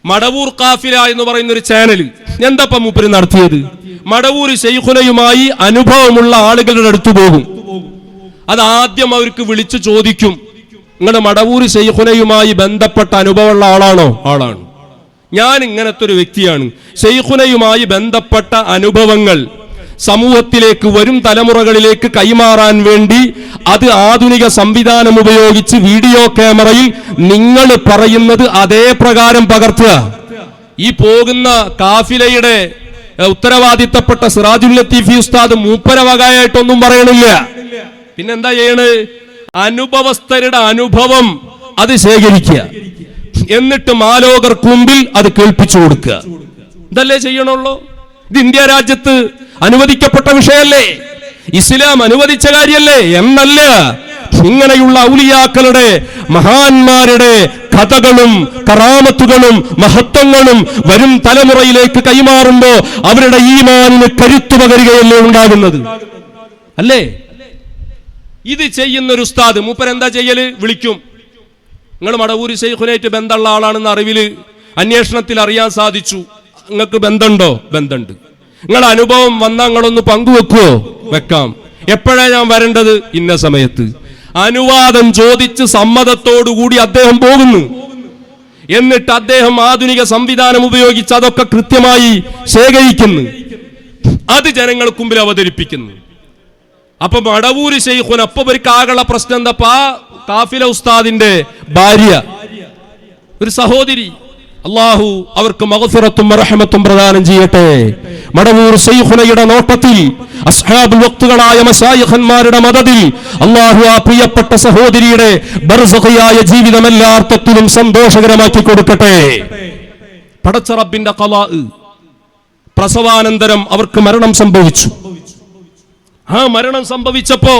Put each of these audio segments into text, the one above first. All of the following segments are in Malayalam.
മടവൂർ കാഫില എന്ന് പറയുന്ന ഒരു ചാനൽ എന്താ മൂപ്പര് നടത്തിയത്? മടവൂർ ശൈഖുനയുമായി അനുഭവമുള്ള ആളുകളുടെ അടുത്ത് പോകും. അത് ആദ്യം അവർക്ക് വിളിച്ചു ചോദിക്കും, നിങ്ങളുടെ മടവൂർ ശൈഖുനയുമായി ബന്ധപ്പെട്ട അനുഭവമുള്ള ആളാണോ? ആളാണ്. ഞാൻ ഇങ്ങനത്തെ ഒരു വ്യക്തിയാണ്. ശൈഖുനയുമായി ബന്ധപ്പെട്ട അനുഭവങ്ങൾ സമൂഹത്തിലേക്ക്, വരും തലമുറകളിലേക്ക് കൈമാറാൻ വേണ്ടി അത് ആധുനിക സംവിധാനം ഉപയോഗിച്ച് വീഡിയോ ക്യാമറയിൽ നിങ്ങൾ പറയുന്നത് അതേ പ്രകാരം പകർത്തുക. ഈ പോകുന്ന കാഫിലയുടെ ഉത്തരവാദിത്തപ്പെട്ട സിറാജുൽ ലത്തീഫി ഉസ്താദ് മൂപ്പര വകയായിട്ടൊന്നും പറയണില്ല. പിന്നെന്താ ചെയ്യണ്? അനുഭവസ്ഥരുടെ അനുഭവം അത് ശേഖരിക്കുക, എന്നിട്ട് മാലോകർക്ക് മുമ്പിൽ അത് കേൾപ്പിച്ചു കൊടുക്കുക. ഇതല്ലേ ചെയ്യണുള്ളൂ? ഇത് ഇന്ത്യ രാജ്യത്ത് അനുവദിക്കപ്പെട്ട വിഷയല്ലേ? ഇസ്ലാം അനുവദിച്ച കാര്യല്ലേ? എന്നല്ല. ഇങ്ങനെയുള്ള ഔലിയാക്കളുടെ, മഹാന്മാരുടെ കഥകളും കറാമത്തുകളും മഹത്വങ്ങളും വരും തലമുറയിലേക്ക് കൈമാറുമ്പോ അവരുടെ ഈമാനിന് കരുത്തു പകരുകയല്ലേ ഉണ്ടാകുന്നത്? അല്ലേ? ഇത് ചെയ്യുന്ന ഒരു ഉസ്താദ് മൂപ്പരെന്താ ചെയ്യല്? വിളിക്കും. നിങ്ങൾ മടവൂർ ശൈഖുനായിട്ട് ബന്ധമുള്ള ആളാണെന്ന് അറിവില് അന്വേഷണത്തിൽ അറിയാൻ സാധിച്ചു. നിങ്ങൾക്ക് ബന്ധമുണ്ടോ? ബന്ധമുണ്ട്. നിങ്ങളുടെ അനുഭവം വന്നാൽ നിങ്ങളൊന്ന് പങ്കുവെക്കുവോ? വെക്കാം. എപ്പോഴാണ് ഞാൻ വരേണ്ടത്? ഇന്ന സമയത്ത്. അനുവാദം ചോദിച്ച് സമ്മതത്തോടുകൂടി അദ്ദേഹം പോകുന്നു. എന്നിട്ട് അദ്ദേഹം ആധുനിക സംവിധാനം ഉപയോഗിച്ച് അതൊക്കെ കൃത്യമായി ശേഖരിക്കുന്നു. അത് ജനങ്ങൾക്ക് മുമ്പിൽ അവതരിപ്പിക്കുന്നു. അപ്പൊ മടവൂര് ശൈഖുന അപ്പൊ ഒരിക്കാകുള്ള പ്രശ്നം എന്താ? കാഫില ഉസ്താദിന്റെ ഭാര്യ, ഒരു സഹോദരി, അള്ളാഹു അവർക്ക് മഗ്ഫിറത്തും റഹ്മത്തും പ്രദാനം ചെയ്യട്ടെ. മടവൂർ ശൈഖുനയുടെ നോട്ടത്തിൽ, അസ്ഹാബുൽ വഖ്തുകളായ മശായിഖന്മാരുടെ മദദിൽ അള്ളാഹു ആ പ്രിയപ്പെട്ട സഹോദരിയുടെ ബർസഖിയായ ജീവിതം എല്ലാ അർത്ഥത്തിലും സന്തോഷകരമാക്കി കൊടുക്കട്ടെ. പടച്ച റബ്ബിന്റെ ഖലാ, പ്രസവാനന്തരം അവർക്ക് മരണം സംഭവിച്ചു. ആ മരണം സംഭവിച്ചപ്പോ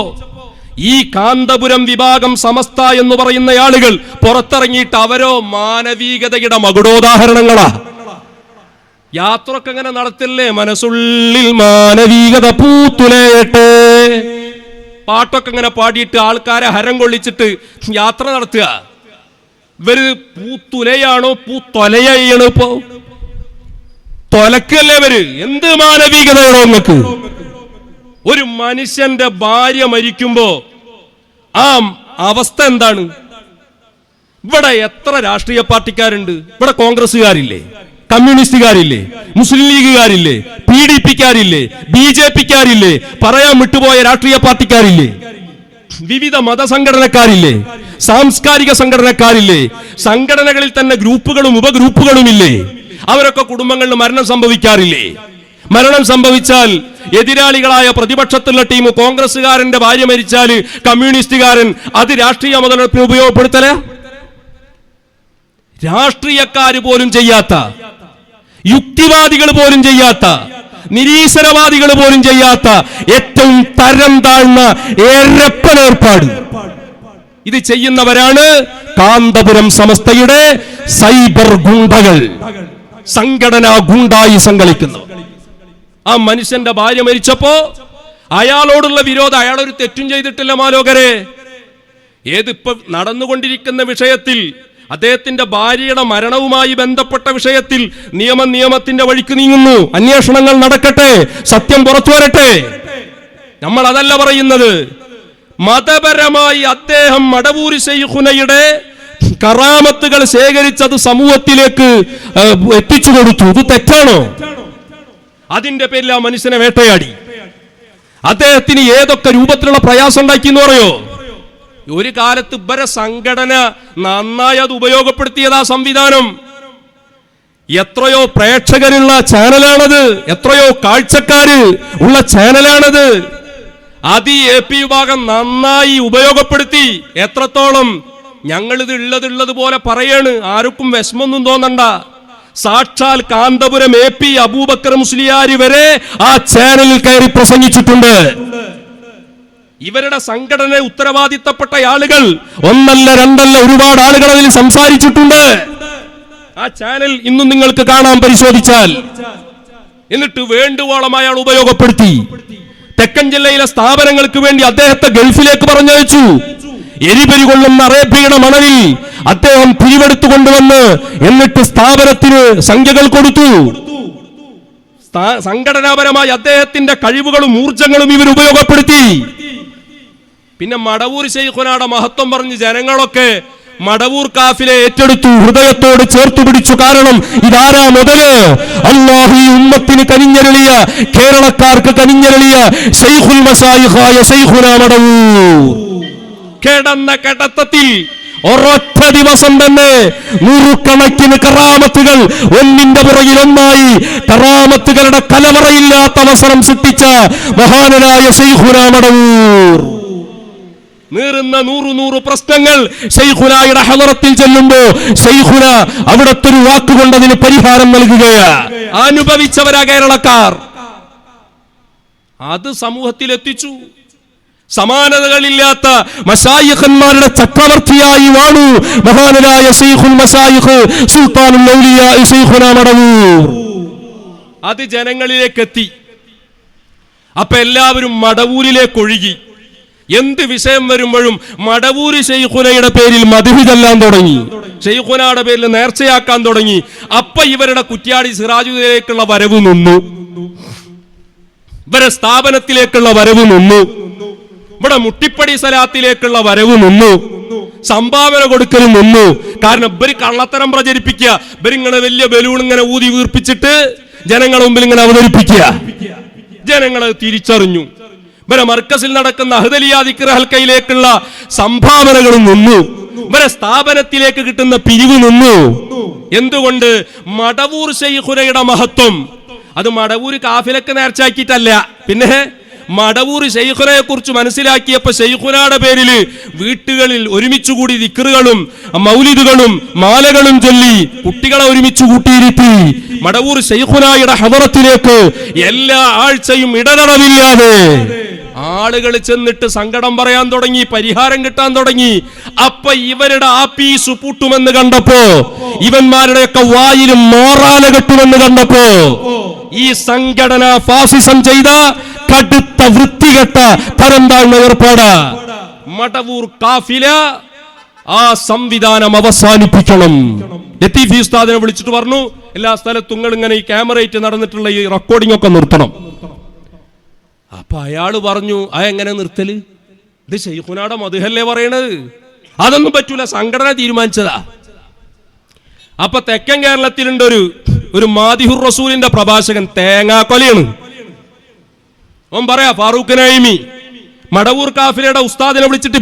ഈ കാന്തപുരം വിഭാഗം സമസ്ത എന്ന് പറയുന്ന ആളുകൾ പുറത്തിറങ്ങിയിട്ട് അവരോ മാനവികതയുടെ മകുടോദാഹരണങ്ങളാ. യാത്രയൊക്കെ അങ്ങനെ നടത്തില്ലേ? മനസ്സുള്ളിൽ മാനവികത പൂത്തുലയട്ടെ, പാട്ടൊക്കെ ഇങ്ങനെ പാടിയിട്ട് ആൾക്കാരെ ഹരം കൊള്ളിച്ചിട്ട് യാത്ര നടത്തുക. ഇവര് പൂത്തുലയാണോ പൂത്തൊലയാണോ? ഇപ്പോ തൊലക്കല്ലേ ഇവര്? എന്ത് മാനവികതയാണോ നിങ്ങൾക്ക്? ഒരു മനുഷ്യന്റെ ഭാര്യ മരിക്കുമ്പോ ആ അവസ്ഥ എന്താണ്? ഇവിടെ എത്ര രാഷ്ട്രീയ പാർട്ടിക്കാരുണ്ട്? ഇവിടെ കോൺഗ്രസ്സുകാരില്ലേ? കമ്മ്യൂണിസ്റ്റുകാരില്ലേ? മുസ്ലിം ലീഗുകാരില്ലേ? PDPക്കാരില്ലേ? BJPക്കാരില്ലേ? പറയാൻ വിട്ടുപോയ രാഷ്ട്രീയ പാർട്ടിക്കാരില്ലേ? വിവിധ മതസംഘടനക്കാരില്ലേ? സാംസ്കാരിക സംഘടനക്കാരില്ലേ? സംഘടനകളിൽ തന്നെ ഗ്രൂപ്പുകളും ഉപഗ്രൂപ്പുകളുമില്ലേ? അവരൊക്കെ കുടുംബങ്ങളിൽ മരണം സംഭവിക്കാറില്ലേ? മരണം സംഭവിച്ചാൽ എതിരാളികളായ പ്രതിപക്ഷത്തുള്ള ടീം, കോൺഗ്രസ്സുകാരന്റെ ഭാര്യ മരിച്ചാൽ കമ്മ്യൂണിസ്റ്റുകാരൻ അത് രാഷ്ട്രീയ മുതലെടുപ്പിന് ഉപയോഗപ്പെടുത്തല? രാഷ്ട്രീയക്കാര് പോലും ചെയ്യാത്ത, യുക്തിവാദികൾ പോലും ചെയ്യാത്ത, നിരീശ്വരവാദികൾ പോലും ചെയ്യാത്ത ഏറ്റവും തരം താഴ്ന്ന ഏർപ്പാട് ഇത് ചെയ്യുന്നവരാണ് കാന്തപുരം സമസ്തയുടെ സൈബർ ഗുണ്ടകൾ, സംഘടനാ ഗുണ്ടായി സംഘടിക്കുന്നു. ആ മനുഷ്യന്റെ ഭാര്യ മരിച്ചപ്പോ അയാളോടുള്ള വിരോധം, അയാളൊരു തെറ്റും ചെയ്തിട്ടില്ല മാലോകരെ. ഏതിപ്പോ നടന്നുകൊണ്ടിരിക്കുന്ന വിഷയത്തിൽ, അദ്ദേഹത്തിന്റെ ഭാര്യയുടെ മരണവുമായി ബന്ധപ്പെട്ട വിഷയത്തിൽ നിയമത്തിന്റെ വഴിക്ക് നീങ്ങുന്നു. അന്വേഷണങ്ങൾ നടക്കട്ടെ, സത്യം പുറത്തു വരട്ടെ. നമ്മൾ അതല്ല പറയുന്നത്. മതപരമായി അദ്ദേഹം മടവൂർ ശൈഖുനയുടെ കറാമത്തുകൾ ശേഖരിച്ചത് സമൂഹത്തിലേക്ക് എത്തിച്ചു കൊടുത്തു. ഇത് തെറ്റാണോ? അതിന്റെ പേരിൽ ആ മനുഷ്യനെ വേട്ടയാടി. അദ്ദേഹത്തിന് ഏതൊക്കെ രൂപത്തിലുള്ള പ്രയാസം ഉണ്ടാക്കി എന്ന് പറയോ? ഒരു കാലത്ത് ഇവരെ സംഘടന നന്നായി അത് ഉപയോഗപ്പെടുത്തിയതാ സംവിധാനം. എത്രയോ പ്രേക്ഷകരുള്ള ചാനലാണത്, എത്രയോ കാഴ്ചക്കാര് ഉള്ള ചാനലാണത്. അത് AP വിഭാഗം നന്നായി ഉപയോഗപ്പെടുത്തി. എത്രത്തോളം? ഞങ്ങളിത് ഉള്ളതുപോലെ പറയാണ്, ആർക്കും വിഷമൊന്നും തോന്നണ്ട. സാക്ഷാൽ കാന്തപുരം AP അബൂബക്കർ മുസ്ലിയാർ വരെ ആ ചാനലിൽ കയറി പ്രസംഗിച്ചിട്ടുണ്ട്. ഇവരുടെ സംഘടന ഉത്തരവാദിത്തപ്പെട്ട ആളുകൾ ഒന്നല്ല രണ്ടല്ല ഒരുപാട് ആളുകൾ അതിൽ സംസാരിച്ചിട്ടുണ്ട്. ആ ചാനൽ ഇന്നും നിങ്ങൾക്ക് കാണാൻ പരിശോധിച്ചാൽ. എന്നിട്ട് വേണ്ടുവോളം അയാൾ ഉപയോഗപ്പെടുത്തി. തെക്കൻ ജില്ലയിലെ സ്ഥാപനങ്ങൾക്ക് വേണ്ടി അദ്ദേഹത്തെ ഗൾഫിലേക്ക് പറഞ്ഞയച്ചു. എരിപരി കൊള്ളുന്ന അറേബ്യയുടെ മണലിൽ അദ്ദേഹം പിരിവെടുത്തു കൊണ്ടുവന്ന് എന്നിട്ട് സ്ഥാപനത്തിന് സംഖ്യകൾ കൊടുത്തു. സംഘടനാപരമായി അദ്ദേഹത്തിന്റെ കഴിവുകളും ഊർജങ്ങളും ഇവർ ഉപയോഗപ്പെടുത്തി. പിന്നെ മടവൂർ ശൈഖുനാടെ മഹത്വം പറഞ്ഞ് ജനങ്ങളൊക്കെ മടവൂർ കാഫിലെ ഏറ്റെടുത്തു, ഹൃദയത്തോട് ചേർത്തു പിടിച്ചു. കാരണം ഇതാരാ മുതല്? അല്ലാഹു ഈ ഉമ്മത്തിന് കനിഞ്ഞരളിയ, കേരളക്കാർക്ക് കനിഞ്ഞരളിയ ശൈഖുൽ മശായിഖായ ശൈഖുനാ മടവൂർ. കിടന്ന കിടത്തത്തിൽ ഒരൊറ്റ ദിവസം തന്നെ നൂറുകണക്കിന് കറാമത്തുകൾ ഒന്നിന്റെ പുറകിൽ ഒന്നായി കറാമത്തുകളുടെ കലവറയില്ലാത്ത അവസരം സൃഷ്ടിച്ച മഹാനായ ശൈഖുനാ മടവൂർ. നീറുന്ന നൂറ് പ്രശ്നങ്ങൾ ശൈഖുനായുടെ ഹളറത്തിൽ ചെല്ലുമ്പോ ശൈഖുന അവിടത്തെ ഒരു വാക്കുകൊണ്ട് അതിന് പരിഹാരം നൽകുകയാണ്. അനുഭവിച്ചവരാ കേരളക്കാർ. അത് സമൂഹത്തിലെത്തിച്ചു. സമാനതകളില്ലാത്ത മശായിഖന്മാരുടെ ചക്രവർത്തിയായി വാണു മഹാനായ ശൈഖുൽ മശായിഖ് സുൽത്താനുൽ ഔലിയാ ശൈഖുനാ മടവൂർ. അത് ജനങ്ങളിലേക്ക് എത്തി. അപ്പൊ എല്ലാവരും മടവൂരിലേക്ക് ഒഴുകി. എന്ത് വിഷയം വരുമ്പോഴും മടവൂര് ശൈഖുനയുടെ പേരിൽ മദ്ഹ് ചൊല്ലാൻ തുടങ്ങി, ശൈഖുനയുടെ പേരിൽ നേർച്ചയാക്കാൻ തുടങ്ങി. അപ്പൊ ഇവരുടെ കുറ്റ്യാടി സിറാജുദ്ദീനിലേക്കുള്ള വരവ് നിന്നു, ഇവരെ സ്ഥാപനത്തിലേക്കുള്ള വരവ് നിന്നു, ഇവിടെ മുട്ടിപ്പടി സലാത്തിലേക്കുള്ള വരവ് നിന്നു, സംഭാവന കൊടുക്കലും നിന്നു. കാരണം ഇവര് കള്ളത്തരം പ്രചരിപ്പിക്കുക, ഇവരിങ്ങനെ വലിയ ബലൂൺ ഇങ്ങനെ ഊതി വീർപ്പിച്ചിട്ട് ജനങ്ങളുടെ മുമ്പിൽ ഇങ്ങനെ അവതരിപ്പിക്കുക. ജനങ്ങളെ തിരിച്ചറിഞ്ഞു. ഇവരെ മർക്കസിൽ നടക്കുന്ന അഹ്ദലിയ ദിക്ർ ഹൽക്കയിലേക്കുള്ള സംഭാവനകളും നിന്നു, ഇവരെ സ്ഥാപനത്തിലേക്ക് കിട്ടുന്ന പിരിവ് നിന്നു. എന്തുകൊണ്ട്? മടവൂർ ശൈഖുനയുടെ മഹത്വം. അത് മടവൂര് കാഫിലക്ക് നേർച്ചാക്കിയിട്ടല്ല, പിന്നെ മടവൂർ ശൈഖുനയെ കുറിച്ച് മനസ്സിലാക്കിയപ്പോ ശൈഖുനയുടെ പേരിൽ വീട്ടുകളിൽ ഒരുമിച്ചുകൂടി ദിക്റുകളും മൗലിദുകളും മാലകളും ചൊല്ലി കുട്ടികളെ ഒരുമിച്ച് കൂട്ടിയിരുത്തി മടവൂർ ശൈഖുനയുടെ ഹദറത്തിലേക്ക് എല്ലാ ആഴ്ചയും ഇടതടവില്ലാതെ ആളുകൾ ചെന്നിട്ട് സങ്കടം പറയാൻ തുടങ്ങി, പരിഹാരം കിട്ടാൻ തുടങ്ങി. അപ്പൊ ഇവരുടെ ആപ്പീസ് പൂട്ടുമെന്ന് കണ്ടപ്പോ, ഇവന്മാരുടെയൊക്കെ വായിലും മോറാല കെട്ടുമെന്ന് കണ്ടപ്പോ, ഈ സംഘടന ഫാസിസം ചെയ്ത കടുത്ത വൃത്തികെട്ട തരം താഴ്ന്ന ഏർപ്പാട് മടവൂർ കാഫില ആ സംവിധാനം അവസാനിപ്പിക്കണം. ലത്തീഫി ഉസ്താദിനെ വിളിച്ചിട്ട് പറഞ്ഞു, എല്ലാ സ്ഥലത്തും നിങ്ങൾ ഇങ്ങനെ ഈ ക്യാമറയിട്ട് നടന്നിട്ടുള്ള ഈ റെക്കോർഡിംഗ് ഒക്കെ നിർത്തണം. അപ്പൊ അയാള് പറഞ്ഞു, എങ്ങനെ നിർത്തല്? ഇത് ശൈഖുനാടെ മദ്ഹല്ലേ പറയണത്, അതൊന്നും പറ്റൂല, സംഘടന തീരുമാനിച്ചതാ. അപ്പൊ തെക്കൻ കേരളത്തിലുണ്ട് ഒരു മാദിഹുർ റസൂലിന്റെ പ്രഭാഷകൻ, തേങ്ങാക്കൊലയാണ്. ഓൻ പറയാ, ഫാറൂഖ് നഈമി മടവൂർ കാഫിലയുടെ ഉസ്താദിനെ വിളിച്ചിട്ട്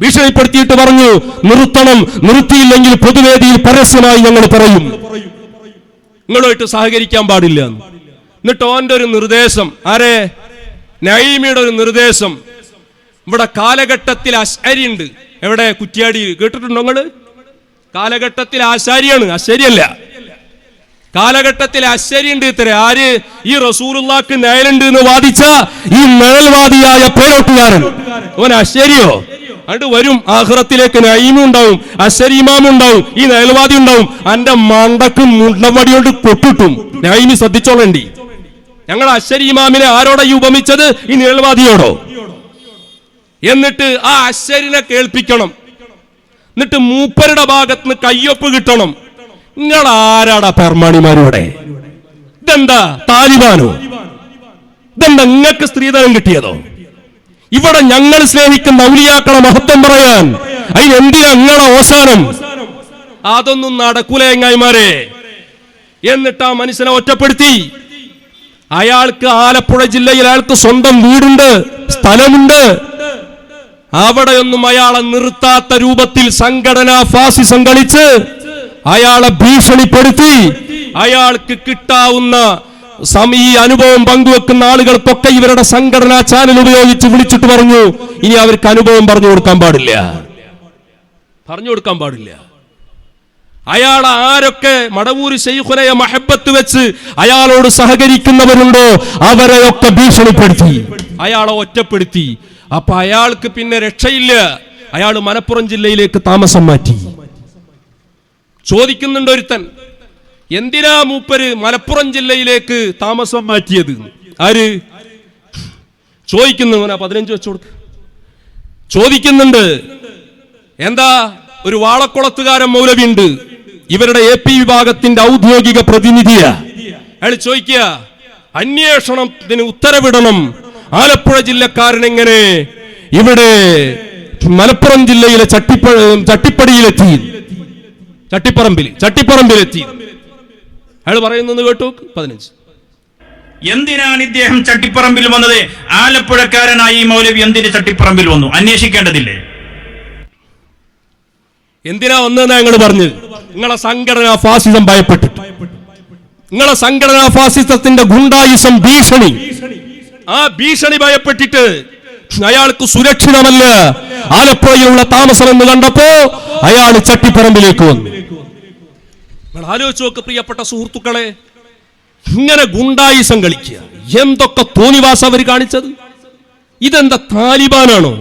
ഭീഷണിപ്പെടുത്തിയിട്ട് പറഞ്ഞു, നിർത്തണം, നിർത്തിയില്ലെങ്കിൽ പൊതുവേദിയിൽ പരസ്യമായി ഞങ്ങൾ പറയും, നിങ്ങളുമായിട്ട് സഹകരിക്കാൻ പാടില്ല. എന്നിട്ട് ഓന്റെ ഒരു നിർദ്ദേശം, ആരെ? നഈമിയുടെ ഒരു നിർദ്ദേശം, ഇവിടെ കാലഘട്ടത്തിൽ അശ്അരി ഉണ്ട്. എവിടെ? കുറ്റ്യാടി. കേട്ടിട്ടുണ്ടോ നിങ്ങള്? കാലഘട്ടത്തിൽ ആശാരിയാണ്, അശ്ശരിയല്ല. കാലഘട്ടത്തിൽ അശ്ശരി ഉണ്ട്. ഇത്ര ആര്? ഈ റസൂലുള്ളാഹിക്ക് നയലുണ്ട് എന്ന് വാദിച്ച ഈ നയൽവാദിയായ പേരോട്ടുകാരൻ. ഓൻ അശ്ശരിയോ? അണ്ട് വരും ആഖിറത്തിലേക്ക് നഈമും ഉണ്ടാവും, അശ്ശരി ഇമാമും ഉണ്ടാവും, ഈ നയൽവാദി ഉണ്ടാവും. അന്റെ മണ്ടക്ക് മുണ്ടവടി കൊണ്ട് കൊട്ടിട്ടും. നഈമി ശ്രദ്ധിച്ചോളണ്ടി, ഞങ്ങൾ അശ്ശരി ഇമാമിനെ ആരോടെ ഉപമിച്ചത്? ഈ നിഴൽവാദിയോടോ? എന്നിട്ട് ആ അശ്ശരിനെ കേൾപ്പിക്കണം. എന്നിട്ട് മൂപ്പരുടെ ഭാഗത്തുനിന്ന് കയ്യൊപ്പ് കിട്ടണം. നിങ്ങൾ ആരാടാ പെർമാണിമാരോടെ? ഇതെന്താ താലിബാനോ? ഇതെന്താ നിങ്ങൾക്ക് സ്ത്രീധനം കിട്ടിയതോ? ഇവിടെ ഞങ്ങൾ സ്നേഹിക്കുന്ന ഔലിയാക്കളെ മഹത്വം പറയാൻ അതിനെന്തിനാ നിങ്ങളെ അവസാനം? അതൊന്നും നടക്കൂല ചങ്ങായിമാരെ. എന്നിട്ട് ആ മനുഷ്യനെ ഒറ്റപ്പെടുത്തി. അയാൾക്ക് ആലപ്പുഴ ജില്ലയിൽ അയാൾക്ക് സ്വന്തം വീടുണ്ട്, സ്ഥലമുണ്ട്. അവിടെയൊന്നും അയാളെ നിർത്താത്ത രൂപത്തിൽ സംഘടനാ ഫാസിസം കളിച്ച് അയാളെ ഭീഷണിപ്പെടുത്തി അയാൾക്ക് കിട്ടാവുന്ന ഈ അനുഭവം പങ്കുവെക്കുന്ന ആളുകൾക്കൊക്കെ ഇവരുടെ സംഘടനാ ചാനൽ ഉപയോഗിച്ച് വിളിച്ചിട്ട് പറഞ്ഞു, ഇനി അവർക്ക് അനുഭവം പറഞ്ഞു കൊടുക്കാൻ പാടില്ല. അയാൾ ആരൊക്കെ മടവൂർ ശൈഖുനയെ മഹബത്ത് വെച്ച് അയാളോട് സഹകരിക്കുന്നവരുണ്ടോ അവരെയൊക്കെ ഭീഷണിപ്പെടുത്തി, അയാളെ ഒറ്റപ്പെടുത്തി. അപ്പൊ അയാൾക്ക് പിന്നെ രക്ഷയില്ല. അയാൾ മലപ്പുറം ജില്ലയിലേക്ക് താമസം മാറ്റി. ചോദിക്കുന്നുണ്ട് ഒരുത്തൻ, എന്തിനാ മൂപ്പര് മലപ്പുറം ജില്ലയിലേക്ക് താമസം മാറ്റിയത്? ആര് ചോദിക്കുന്നു? 15 വെച്ചു കൊടുക്ക. ചോദിക്കുന്നുണ്ട്, എന്താ ഒരു വാളക്കുളത്തുകാരൻ മൗലവി ഉണ്ട്, ഇവരുടെ AP വിഭാഗത്തിന്റെ ഔദ്യോഗിക പ്രതിനിധിയാ. അയാൾ ചോദിക്കുക, അന്വേഷണത്തിന് ഉത്തരവിടണം, ആലപ്പുഴ ജില്ലക്കാരൻ എങ്ങനെ ഇവിടെ മലപ്പുറം ജില്ലയിലെ ചട്ടിപ്പടിയിലെത്തി, ചട്ടിപ്പറമ്പിലെത്തി. അയാൾ പറയുന്നത് കേട്ടു. 15 എന്തിനാണ് ഇദ്ദേഹം ചട്ടിപ്പറമ്പിൽ വന്നത്? ആലപ്പുഴക്കാരനായി ഈ മൗലവി എന്തിന് ചട്ടിപ്പറമ്പിൽ വന്നു? അന്വേഷിക്കേണ്ടതില്ലേ? എന്തിനാ വന്നതെന്നാ ഞങ്ങൾ പറഞ്ഞത്? നിങ്ങളെ സംഘടനാ ഫാസിസം ഭയപ്പെട്ടിട്ട്, നിങ്ങളെ സംഘടനാ ഫാസിസത്തിന്റെ ഗുണ്ടായിസം ഭീഷണി, ആ ഭീഷണി ഭയപ്പെട്ടിട്ട് അയാൾക്ക് സുരക്ഷിതമല്ല ആലപ്പുഴയിലുള്ള താമസം എന്ന് കണ്ടപ്പോ അയാൾ ചട്ടിപ്പറമ്പിലേക്ക് വന്നു. നിങ്ങൾ ആലോചിച്ച് നോക്ക് പ്രിയപ്പെട്ട സുഹൃത്തുക്കളെ, ഇങ്ങനെ ഗുണ്ടായിസം കളിക്കുക, എന്തൊക്കെ തോന്നിവാസം അവർ കാണിച്ചത്. ഇതെന്താ താലിബാനാണോ?